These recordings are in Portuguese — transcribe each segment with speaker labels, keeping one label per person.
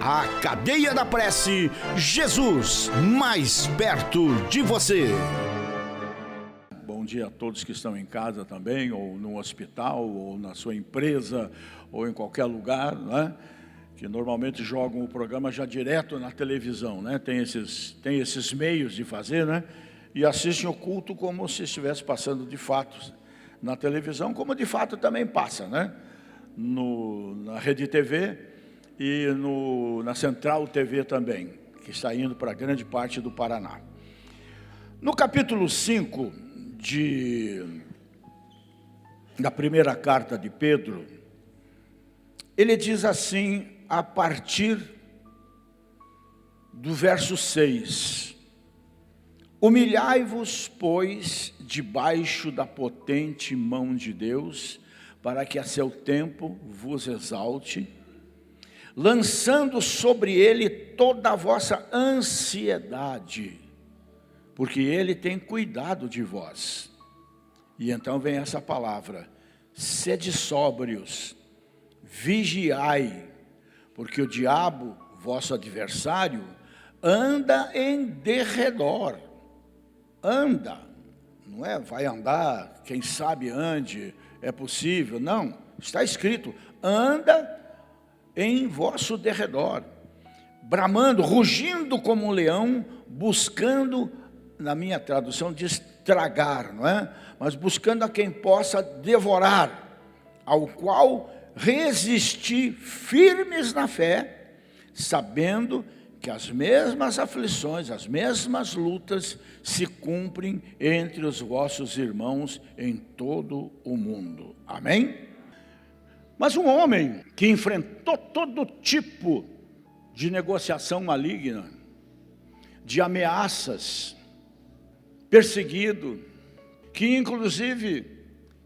Speaker 1: A Cadeia da Prece, Jesus mais perto de você.
Speaker 2: Bom dia a todos que estão em casa também, ou no hospital, ou na sua empresa, ou em qualquer lugar, né? Que normalmente jogam o programa já direto na televisão, né? Tem esses meios de fazer, né? E assistem o culto como se estivesse passando de fato na televisão, como de fato também passa, né? Na Rede TV e na Central TV também, que está indo para grande parte do Paraná. No capítulo 5 da primeira carta de Pedro, ele diz assim, a partir do verso 6: humilhai-vos, pois, debaixo da potente mão de Deus, para que a seu tempo vos exalte, lançando sobre ele toda a vossa ansiedade, porque ele tem cuidado de vós. E então vem essa palavra: sede sóbrios, vigiai, porque o diabo, vosso adversário, anda em derredor. Anda, não é vai andar, quem sabe ande, é possível, não, está escrito, anda em vosso derredor, bramando, rugindo como um leão, buscando, na minha tradução diz tragar, não é? Mas buscando a quem possa devorar, ao qual resistir firmes na fé, sabendo que as mesmas aflições, as mesmas lutas se cumprem entre os vossos irmãos em todo o mundo. Amém? Mas um homem que enfrentou todo tipo de negociação maligna, de ameaças, perseguido, que inclusive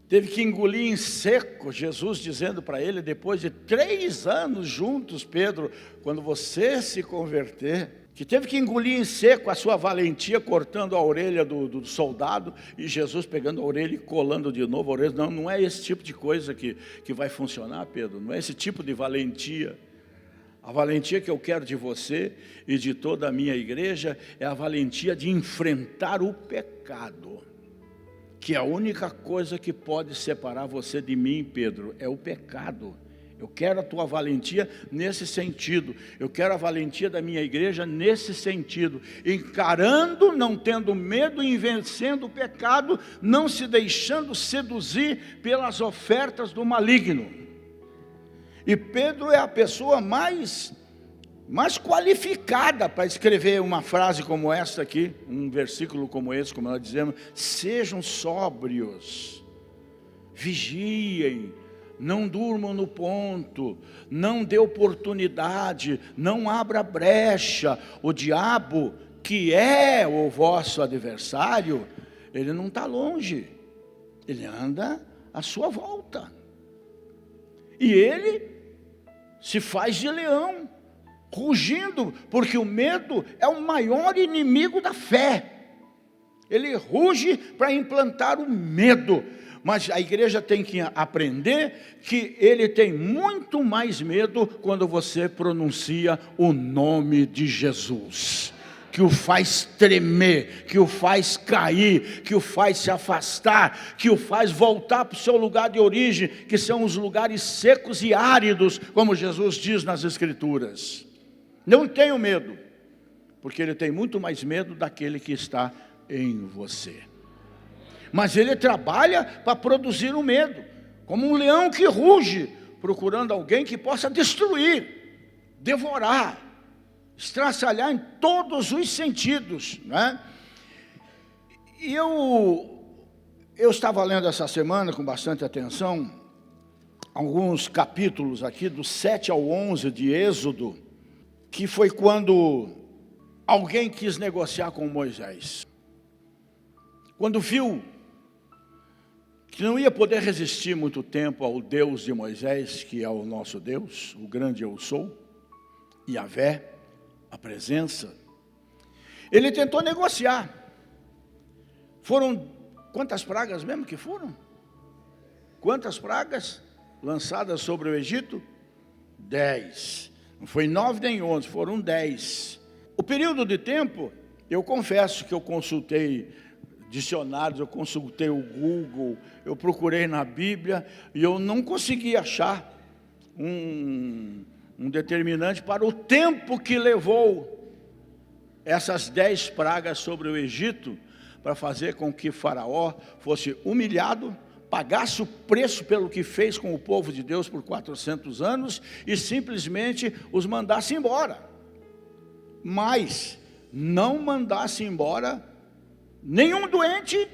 Speaker 2: teve que engolir em seco, Jesus dizendo para ele, depois de 3 anos juntos, Pedro, quando você se converter, que teve que engolir em seco a sua valentia, cortando a orelha do soldado, e Jesus pegando a orelha e colando de novo a orelha. Não é esse tipo de coisa que vai funcionar, Pedro, não é esse tipo de valentia. A valentia que eu quero de você e de toda a minha igreja é a valentia de enfrentar o pecado, que a única coisa que pode separar você de mim, Pedro, é o pecado. Eu quero a tua valentia nesse sentido. Eu quero a valentia da minha igreja nesse sentido. Encarando, não tendo medo e vencendo o pecado, não se deixando seduzir pelas ofertas do maligno. E Pedro é a pessoa mais qualificada para escrever uma frase como esta aqui, um versículo como esse, como nós dizemos: sejam sóbrios, vigiem, não durmam no ponto, não dê oportunidade, não abra brecha. O diabo, que é o vosso adversário, ele não está longe, ele anda à sua volta, e ele se faz de leão, rugindo, porque o medo é o maior inimigo da fé. Ele ruge para implantar o medo, mas a igreja tem que aprender que ele tem muito mais medo quando você pronuncia o nome de Jesus, que o faz tremer, que o faz cair, que o faz se afastar, que o faz voltar para o seu lugar de origem, que são os lugares secos e áridos, como Jesus diz nas Escrituras. Não tenho medo, porque ele tem muito mais medo daquele que está em você. Mas ele trabalha para produzir o medo, como um leão que ruge, procurando alguém que possa destruir, devorar, estraçalhar em todos os sentidos, né? E eu estava lendo essa semana com bastante atenção alguns capítulos aqui, do 7 ao 11 de Êxodo, que foi quando alguém quis negociar com Moisés. Quando viu que não ia poder resistir muito tempo ao Deus de Moisés, que é o nosso Deus, o grande eu sou, Yahvé, a presença, ele tentou negociar. Foram quantas pragas mesmo que foram? Quantas pragas lançadas sobre o Egito? 10. Não foi 9 nem 11, foram 10. O período de tempo, eu confesso que eu consultei dicionários, eu consultei o Google, eu procurei na Bíblia e eu não consegui achar um determinante para o tempo que levou essas 10 pragas sobre o Egito para fazer com que Faraó fosse humilhado, pagasse o preço pelo que fez com o povo de Deus por 400 anos e simplesmente os mandasse embora. Mas não mandasse embora nenhum doente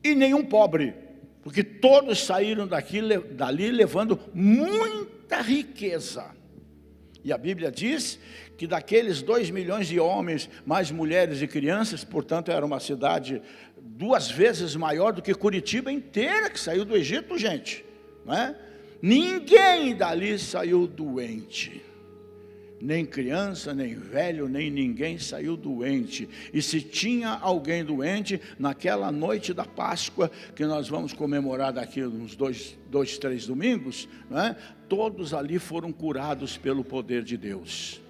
Speaker 2: e nenhum pobre, porque todos saíram dali levando muita riqueza. E a Bíblia diz que daqueles 2 milhões de homens, mais mulheres e crianças, portanto era uma cidade 2 vezes maior do que Curitiba inteira, que saiu do Egito, gente, não é? Ninguém dali saiu doente. Nem criança, nem velho, nem ninguém saiu doente. E se tinha alguém doente, naquela noite da Páscoa, que nós vamos comemorar daqui uns 3 domingos, não é? Todos ali foram curados pelo poder de Deus.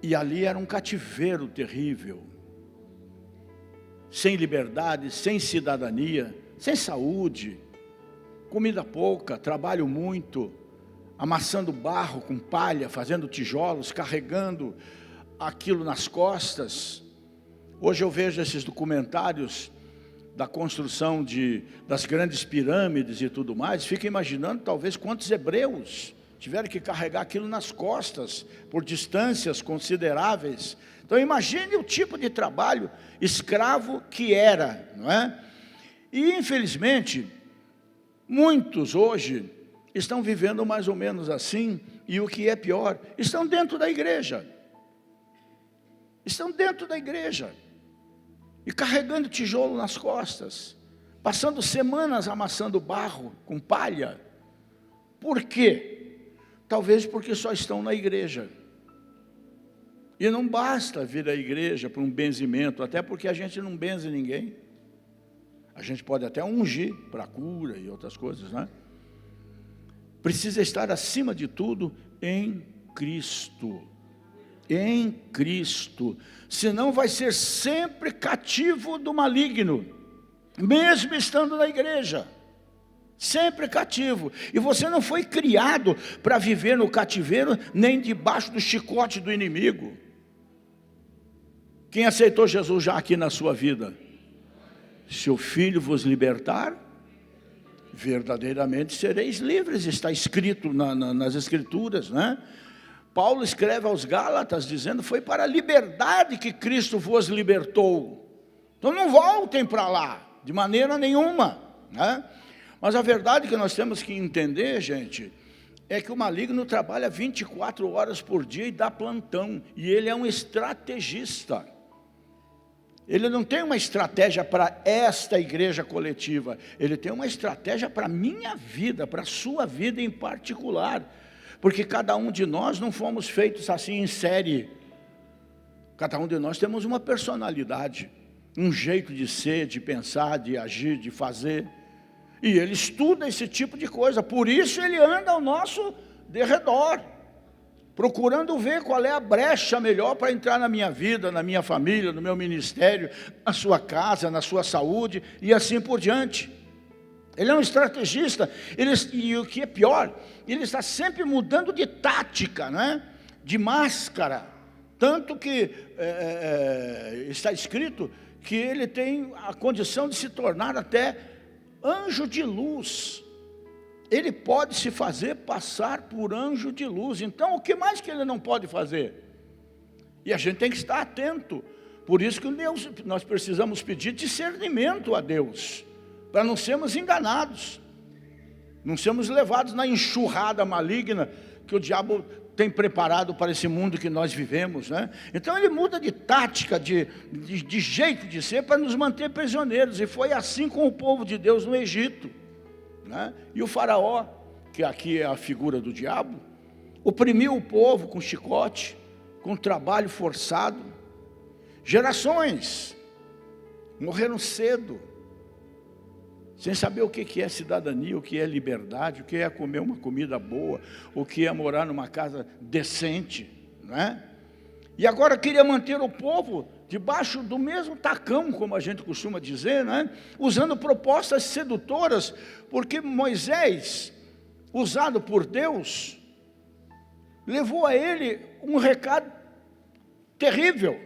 Speaker 2: E ali era um cativeiro terrível, sem liberdade, sem cidadania, sem saúde, comida pouca, trabalho muito, amassando barro com palha, fazendo tijolos, carregando aquilo nas costas. Hoje eu vejo esses documentários da construção das grandes pirâmides e tudo mais, fico imaginando talvez quantos hebreus tiveram que carregar aquilo nas costas, por distâncias consideráveis. Então imagine o tipo de trabalho escravo que era, não é? E infelizmente, muitos hoje estão vivendo mais ou menos assim, e o que é pior, estão dentro da igreja. Estão dentro da igreja, e carregando tijolo nas costas, passando semanas amassando barro com palha. Por quê? Talvez porque só estão na igreja. E não basta vir à igreja para um benzimento, até porque a gente não benze ninguém. A gente pode até ungir para cura e outras coisas, né? Precisa estar acima de tudo em Cristo. Em Cristo. Senão vai ser sempre cativo do maligno, mesmo estando na igreja. Sempre cativo. E você não foi criado para viver no cativeiro, nem debaixo do chicote do inimigo. Quem aceitou Jesus já aqui na sua vida? Se o Filho vos libertar, verdadeiramente sereis livres. Está escrito nas Escrituras, né? Paulo escreve aos Gálatas dizendo: foi para a liberdade que Cristo vos libertou. Então não voltem para lá, de maneira nenhuma, né? Mas a verdade que nós temos que entender, gente, é que o maligno trabalha 24 horas por dia e dá plantão. E ele é um estrategista. Ele não tem uma estratégia para esta igreja coletiva. Ele tem uma estratégia para a minha vida, para a sua vida em particular. Porque cada um de nós não fomos feitos assim em série. Cada um de nós temos uma personalidade, um jeito de ser, de pensar, de agir, de fazer. E ele estuda esse tipo de coisa, por isso ele anda ao nosso derredor, procurando ver qual é a brecha melhor para entrar na minha vida, na minha família, no meu ministério, na sua casa, na sua saúde e assim por diante. Ele é um estrategista, e o que é pior, ele está sempre mudando de tática, né? De máscara, tanto que está escrito que ele tem a condição de se tornar até anjo de luz. Ele pode se fazer passar por anjo de luz. Então o que mais que ele não pode fazer? E a gente tem que estar atento. Por isso que nós precisamos pedir discernimento a Deus, para não sermos enganados, não sermos levados na enxurrada maligna que o diabo tem preparado para esse mundo que nós vivemos, né? Então ele muda de tática, de jeito de ser, para nos manter prisioneiros. E foi assim com o povo de Deus no Egito, né? E o faraó, que aqui é a figura do diabo, oprimiu o povo com chicote, com trabalho forçado. Gerações morreram cedo, sem saber o que é cidadania, o que é liberdade, o que é comer uma comida boa, o que é morar numa casa decente, não é? E agora queria manter o povo debaixo do mesmo tacão, como a gente costuma dizer, né? Usando propostas sedutoras, porque Moisés, usado por Deus, levou a ele um recado terrível: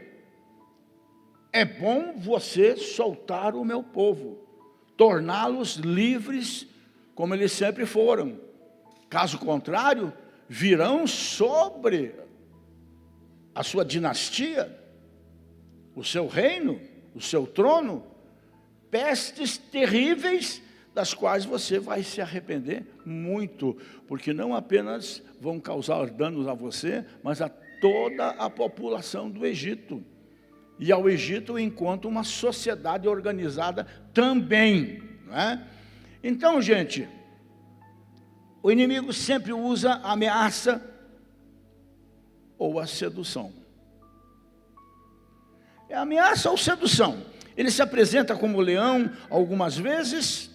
Speaker 2: é bom você soltar o meu povo, torná-los livres como eles sempre foram. Caso contrário, virão sobre a sua dinastia, o seu reino, o seu trono, pestes terríveis, das quais você vai se arrepender muito, porque não apenas vão causar danos a você, mas a toda a população do Egito. E ao Egito enquanto uma sociedade organizada também, não é? Então, gente, o inimigo sempre usa a ameaça ou a sedução. É ameaça ou sedução. Ele se apresenta como leão algumas vezes,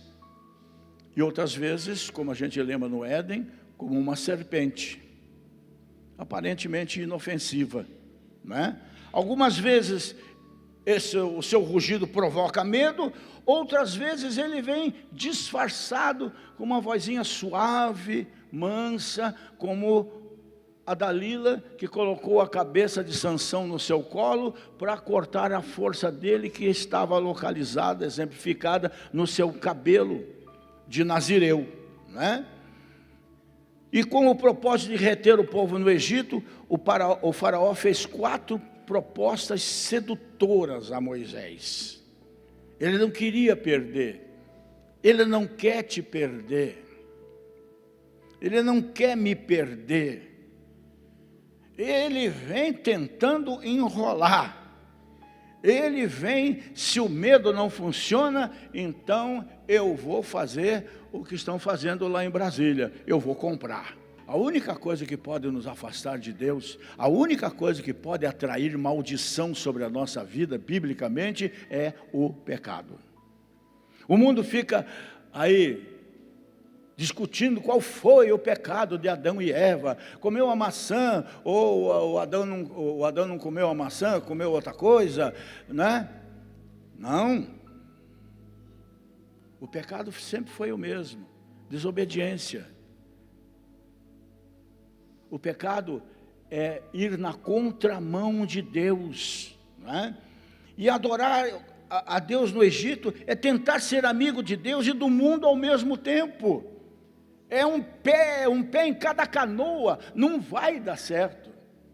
Speaker 2: e outras vezes, como a gente lembra no Éden, como uma serpente, aparentemente inofensiva, não é? Algumas vezes o seu rugido provoca medo, outras vezes ele vem disfarçado com uma vozinha suave, mansa, como a Dalila, que colocou a cabeça de Sansão no seu colo para cortar a força dele, que estava localizada, exemplificada no seu cabelo de nazireu, não é? E com o propósito de reter o povo no Egito, o faraó fez 4 propostas sedutoras a Moisés. Ele não queria perder, ele não quer te perder, ele não quer me perder. Ele vem tentando enrolar, ele vem, se o medo não funciona, então eu vou fazer o que estão fazendo lá em Brasília, eu vou comprar. A única coisa que pode nos afastar de Deus, a única coisa que pode atrair maldição sobre a nossa vida, biblicamente, é o pecado. O mundo fica aí discutindo qual foi o pecado de Adão e Eva. Comeu a maçã, ou o Adão não comeu a maçã, comeu outra coisa, né? Não. O pecado sempre foi o mesmo: desobediência. O pecado é ir na contramão de Deus, não é? E adorar a Deus no Egito é tentar ser amigo de Deus e do mundo ao mesmo tempo. É um pé em cada canoa, não vai dar certo.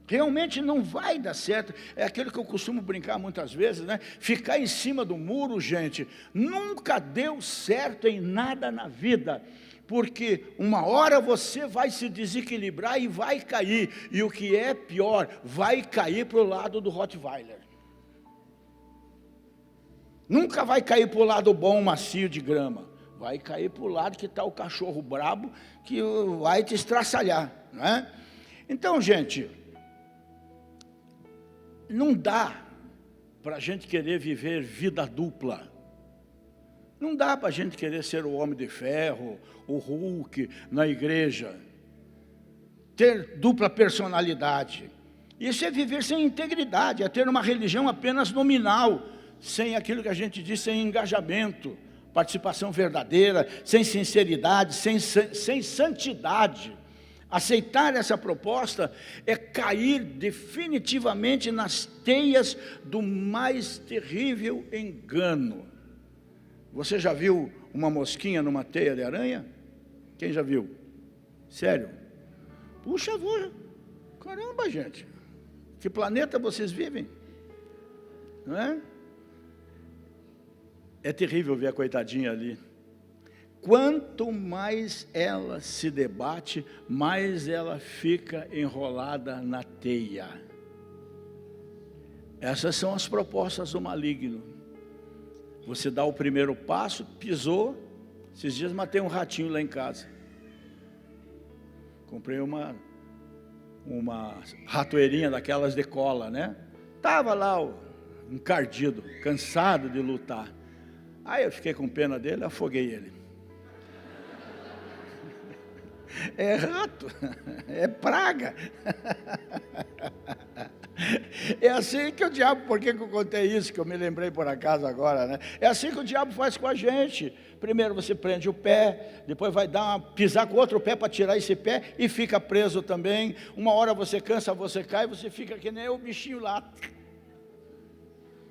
Speaker 2: Realmente não vai dar certo. É aquilo que eu costumo brincar muitas vezes, né? Ficar em cima do muro, gente, nunca deu certo em nada na vida. Porque uma hora você vai se desequilibrar e vai cair. E o que é pior, vai cair para o lado do Rottweiler. Nunca vai cair para o lado bom, macio de grama. Vai cair para o lado que está o cachorro brabo, que vai te estraçalhar, não é? Então, gente, não dá para a gente querer viver vida dupla. Não dá para a gente querer ser o homem de ferro, o Hulk na igreja, ter dupla personalidade. Isso é viver sem integridade, é ter uma religião apenas nominal, sem aquilo que a gente diz, sem engajamento, participação verdadeira, sem sinceridade, sem santidade. Aceitar essa proposta é cair definitivamente nas teias do mais terrível engano. Você já viu uma mosquinha numa teia de aranha? Quem já viu? Sério? Puxa vida, caramba, gente, que planeta vocês vivem? Não é? É terrível ver a coitadinha ali. Quanto mais ela se debate, mais ela fica enrolada na teia. Essas são as propostas do maligno. Você dá o primeiro passo, pisou. Esses dias matei um ratinho lá em casa. Comprei uma ratoeirinha daquelas de cola, né? Estava lá encardido, cansado de lutar. Aí eu fiquei com pena dele, afoguei ele. É rato, é praga. É assim que o diabo, por que eu contei isso, que eu me lembrei por acaso agora, né? É assim que o diabo faz com a gente. Primeiro você prende o pé, depois vai pisar com outro pé para tirar esse pé e fica preso também. Uma hora você cansa, você cai, você fica que nem o bichinho lá,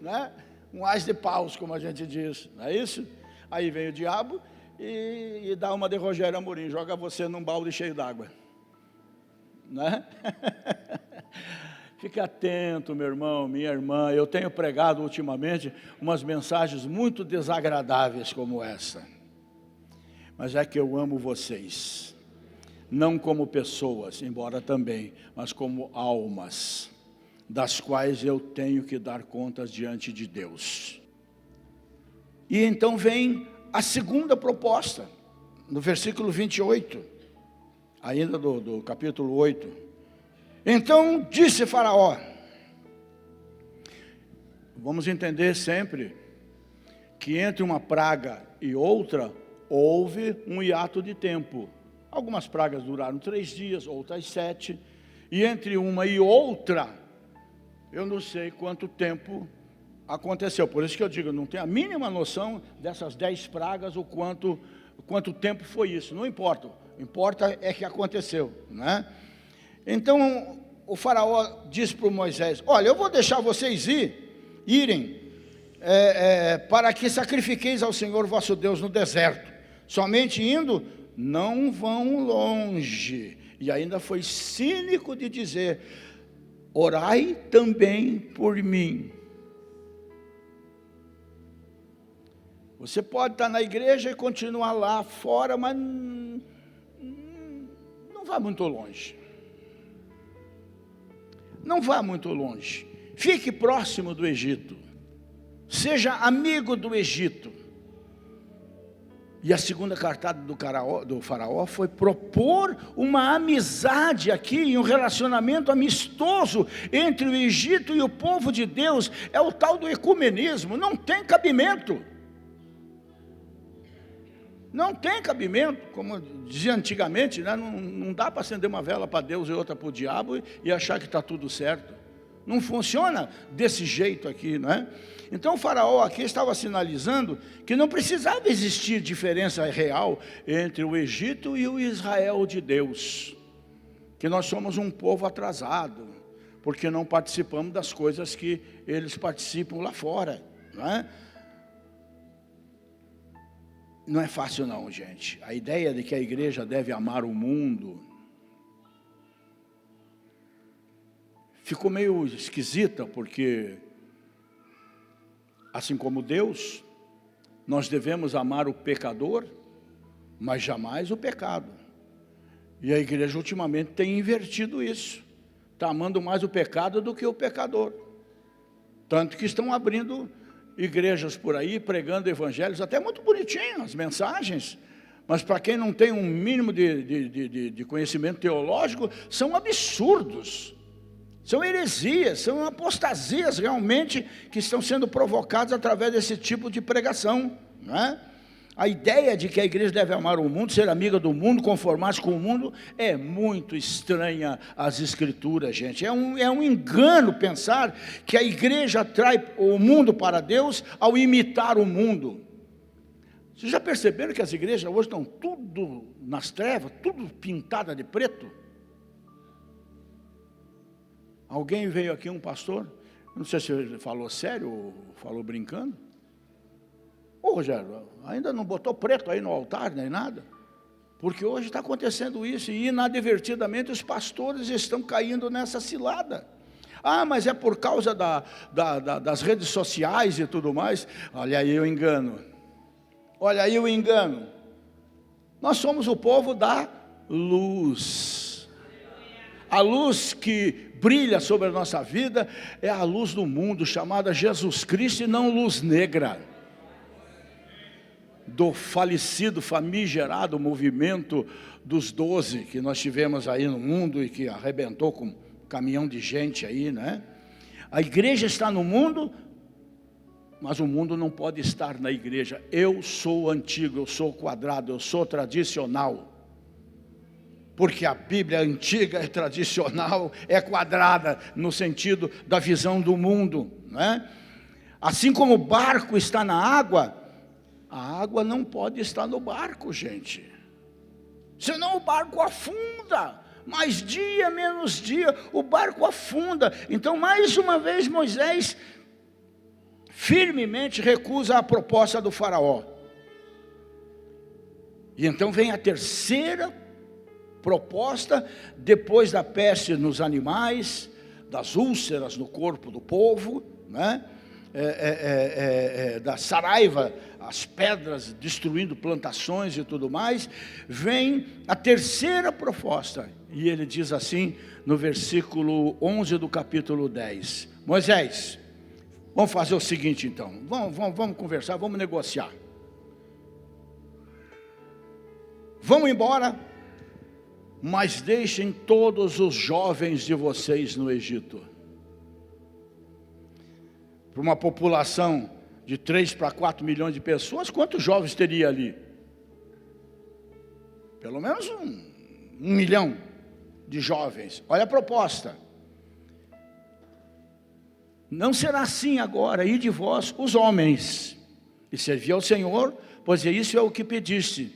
Speaker 2: né? Um ás de paus, como a gente diz, não é isso? Aí vem o diabo e dá uma de Rogério Amorim, joga você num balde cheio d'água, né? Fique atento, meu irmão, minha irmã. Eu tenho pregado ultimamente umas mensagens muito desagradáveis como essa. Mas é que eu amo vocês. Não como pessoas, embora também, mas como almas, das quais eu tenho que dar contas diante de Deus. E então vem a segunda proposta, no versículo 28, ainda do capítulo 8. Então disse Faraó, vamos entender sempre que entre uma praga e outra houve um hiato de tempo. Algumas pragas duraram 3 dias, outras 7, e entre uma e outra, eu não sei quanto tempo aconteceu. Por isso que eu digo, não tenho a mínima noção dessas 10 pragas, o quanto tempo foi isso, não importa. O que importa é que aconteceu, né? Então o faraó disse para o Moisés, olha, eu vou deixar vocês irem para que sacrifiqueis ao Senhor vosso Deus no deserto, somente indo, não vão longe. E ainda foi cínico de dizer, orai também por mim. Você pode estar na igreja e continuar lá fora, mas não vá muito longe. Não vá muito longe. Fique próximo do Egito. Seja amigo do Egito. E a segunda cartada do faraó foi propor uma amizade aqui, um relacionamento amistoso entre o Egito e o povo de Deus. É o tal do ecumenismo. Não tem cabimento. Não tem cabimento, como dizia antigamente, né? Não dá para acender uma vela para Deus e outra para o diabo e achar que está tudo certo. Não funciona desse jeito aqui, não é? Então o faraó aqui estava sinalizando que não precisava existir diferença real entre o Egito e o Israel de Deus. Que nós somos um povo atrasado, porque não participamos das coisas que eles participam lá fora, não é? Não é fácil não, gente. A ideia de que a igreja deve amar o mundo ficou meio esquisita, porque assim como Deus, nós devemos amar o pecador, mas jamais o pecado. E a igreja ultimamente tem invertido isso. Está amando mais o pecado do que o pecador. Tanto que estão abrindo igrejas por aí, pregando evangelhos, até muito bonitinhas, as mensagens, mas para quem não tem um mínimo de conhecimento teológico, são absurdos, são heresias, são apostasias realmente, que estão sendo provocadas através desse tipo de pregação, não é? A ideia de que a igreja deve amar o mundo, ser amiga do mundo, conformar-se com o mundo, é muito estranha às escrituras, gente. É um engano pensar que a igreja atrai o mundo para Deus ao imitar o mundo. Vocês já perceberam que as igrejas hoje estão tudo nas trevas, tudo pintada de preto? Alguém veio aqui, um pastor, não sei se ele falou sério ou falou brincando. Ô Rogério, ainda não botou preto aí no altar, nem nada? Porque hoje está acontecendo isso, e inadvertidamente os pastores estão caindo nessa cilada. Ah, mas é por causa das redes sociais e tudo mais. Olha aí o engano. Olha aí o engano. Nós somos o povo da luz. A luz que brilha sobre a nossa vida é a luz do mundo, chamada Jesus Cristo, e não luz negra do falecido, famigerado movimento dos 12 que nós tivemos aí no mundo e que arrebentou com um caminhão de gente aí, né? A igreja está no mundo mas o mundo não pode estar na igreja. Eu sou antigo, eu sou quadrado, eu sou tradicional. Porque a Bíblia antiga é tradicional, é quadrada, no sentido da visão do mundo, né? Assim como o barco está na água, a água não pode estar no barco, gente. Senão o barco afunda. Mais dia, menos dia, o barco afunda. Então, mais uma vez, Moisés firmemente recusa a proposta do faraó. E então vem a terceira proposta, depois da peste nos animais, das úlceras no corpo do povo, né? Da saraiva, as pedras destruindo plantações e tudo mais, vem a terceira proposta, e ele diz assim, no versículo 11 do capítulo 10, Moisés, vamos fazer o seguinte então, vamos conversar, vamos negociar, vamos embora, mas deixem todos os jovens de vocês no Egito. Para uma população de 3 para 4 milhões de pessoas, quantos jovens teria ali? Pelo menos um milhão de jovens. Olha a proposta. Não será assim agora, ide vós os homens, e servi ao Senhor, pois isso é o que pediste.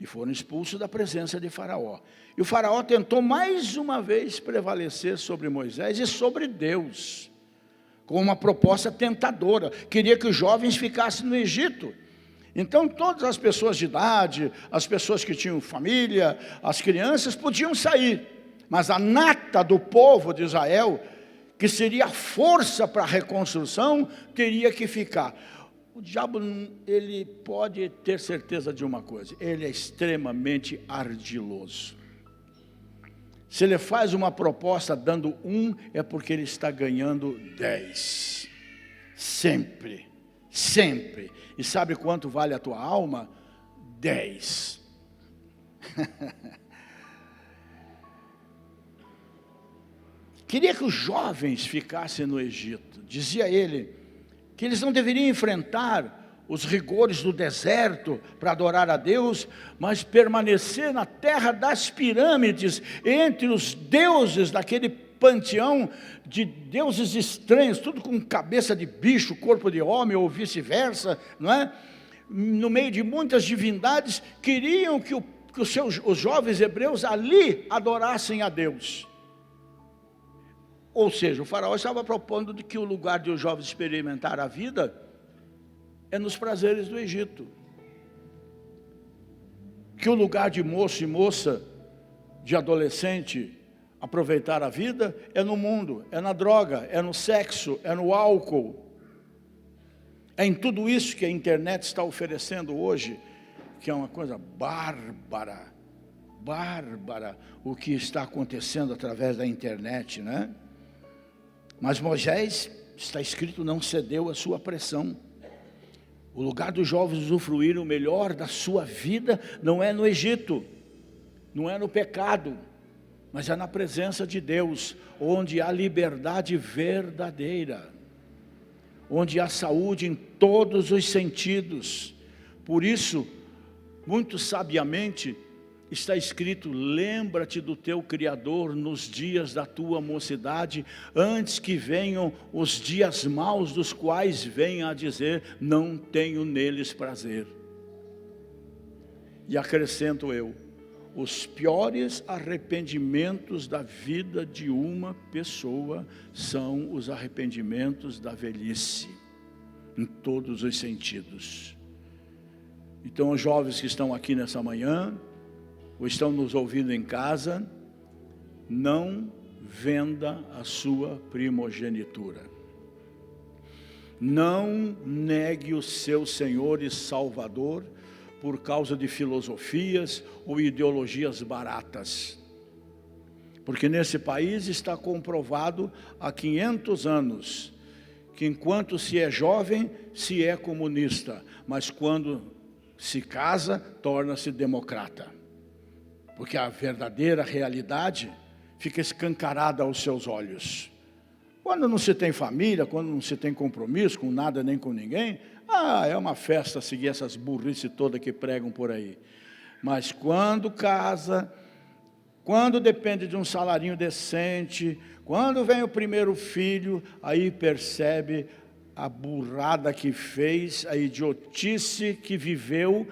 Speaker 2: E foram expulsos da presença de Faraó. E o Faraó tentou mais uma vez prevalecer sobre Moisés e sobre Deus, com uma proposta tentadora, queria que os jovens ficassem no Egito. Então todas as pessoas de idade, as pessoas que tinham família, as crianças podiam sair, mas a nata do povo de Israel, que seria a força para a reconstrução, teria que ficar. O diabo, ele pode ter certeza de uma coisa, ele é extremamente ardiloso. Se ele faz uma proposta dando 1, é porque ele está ganhando 10. Sempre, sempre. E sabe quanto vale a tua alma? 10. Queria que os jovens ficassem no Egito. Dizia ele que eles não deveriam enfrentar os rigores do deserto para adorar a Deus, mas permanecer na terra das pirâmides, entre os deuses daquele panteão de deuses estranhos, tudo com cabeça de bicho, corpo de homem, ou vice-versa, não é? No meio de muitas divindades, queriam que os jovens hebreus ali adorassem a Deus. Ou seja, o faraó estava propondo de que o lugar de os jovens experimentar a vida é nos prazeres do Egito. Que o lugar de moço e moça, de adolescente, aproveitar a vida, é no mundo, é na droga, é no sexo, é no álcool. É em tudo isso que a internet está oferecendo hoje, que é uma coisa bárbara, o que está acontecendo através da internet, né? Mas Moisés, está escrito, não cedeu à sua pressão. O lugar dos jovens usufruir o melhor da sua vida não é no Egito, não é no pecado, mas é na presença de Deus, onde há liberdade verdadeira, onde há saúde em todos os sentidos. Por isso, muito sabiamente, está escrito, lembra-te do teu Criador nos dias da tua mocidade, antes que venham os dias maus, dos quais venha a dizer, não tenho neles prazer. E acrescento eu, os piores arrependimentos da vida de uma pessoa são os arrependimentos da velhice, em todos os sentidos. Então os jovens que estão aqui nessa manhã, ou estão nos ouvindo em casa, não venda a sua primogenitura. Não negue o seu Senhor e Salvador por causa de filosofias ou ideologias baratas. Porque nesse país está comprovado há 500 anos que enquanto se é jovem, se é comunista, mas quando se casa, torna-se democrata. Porque a verdadeira realidade fica escancarada aos seus olhos. Quando não se tem família, quando não se tem compromisso com nada nem com ninguém, é uma festa seguir essas burrices todas que pregam por aí. Mas quando casa, quando depende de um salarinho decente, quando vem o primeiro filho, aí percebe a burrada que fez, a idiotice que viveu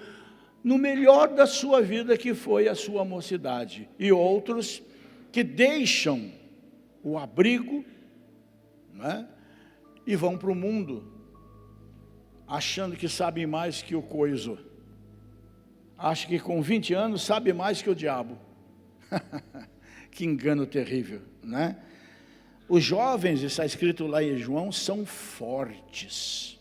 Speaker 2: no melhor da sua vida, que foi a sua mocidade. E outros que deixam o abrigo, né, e vão para o mundo, achando que sabem mais que o coiso. Acho que com 20 anos sabe mais que o diabo. Que engano terrível, né? Os jovens, está escrito lá em João, são fortes,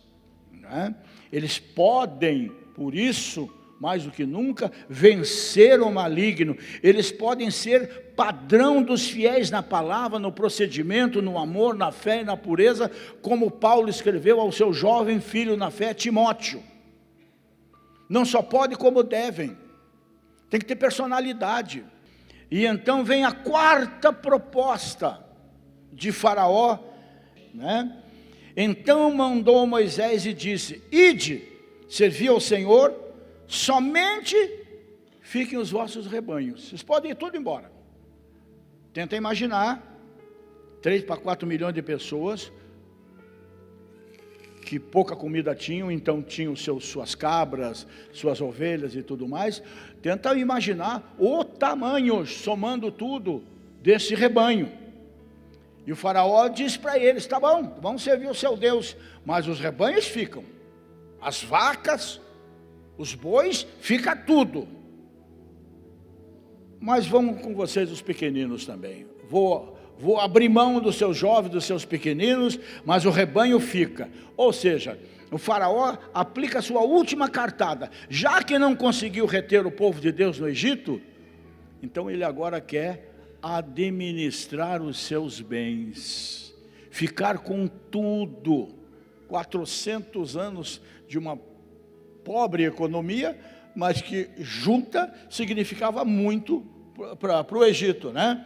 Speaker 2: né? Eles podem, por isso, mais do que nunca, vencer o maligno. Eles podem ser padrão dos fiéis na palavra, no procedimento, no amor, na fé e na pureza, como Paulo escreveu ao seu jovem filho na fé, Timóteo. Não só pode, como devem. Tem que ter personalidade. E então vem a quarta proposta de Faraó, né? Então mandou Moisés e disse: ide, servi ao Senhor, somente fiquem os vossos rebanhos. Vocês podem ir tudo embora. Tenta imaginar 3 para 4 milhões de pessoas que pouca comida tinham, então tinham suas cabras, suas ovelhas e tudo mais. Tenta imaginar o tamanho, somando tudo, desse rebanho. E o faraó diz para eles: tá bom, vamos servir o seu Deus, mas os rebanhos ficam, as vacas, os bois, fica tudo. Mas vamos com vocês os pequeninos também. Vou abrir mão dos seus jovens, dos seus pequeninos, mas o rebanho fica. Ou seja, o faraó aplica a sua última cartada. Já que não conseguiu reter o povo de Deus no Egito, então ele agora quer administrar os seus bens, ficar com tudo. 400 anos de uma pobre economia, mas que junta significava muito para o Egito, né?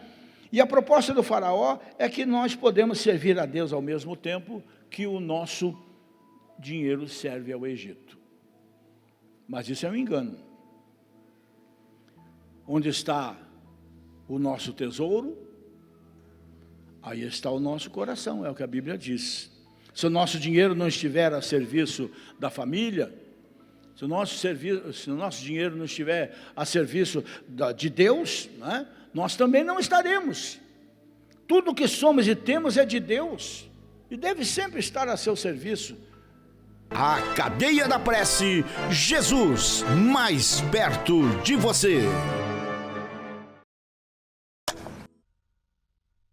Speaker 2: E a proposta do faraó é que nós podemos servir a Deus ao mesmo tempo que o nosso dinheiro serve ao Egito. Mas isso é um engano. Onde está o nosso tesouro, aí está o nosso coração, é o que a Bíblia diz. Se o nosso dinheiro não estiver a serviço da família, se o nosso dinheiro não estiver a serviço de Deus, né, nós também não estaremos. Tudo que somos e temos é de Deus, e deve sempre estar a seu serviço.
Speaker 1: A Cadeia da Prece, Jesus mais perto de você.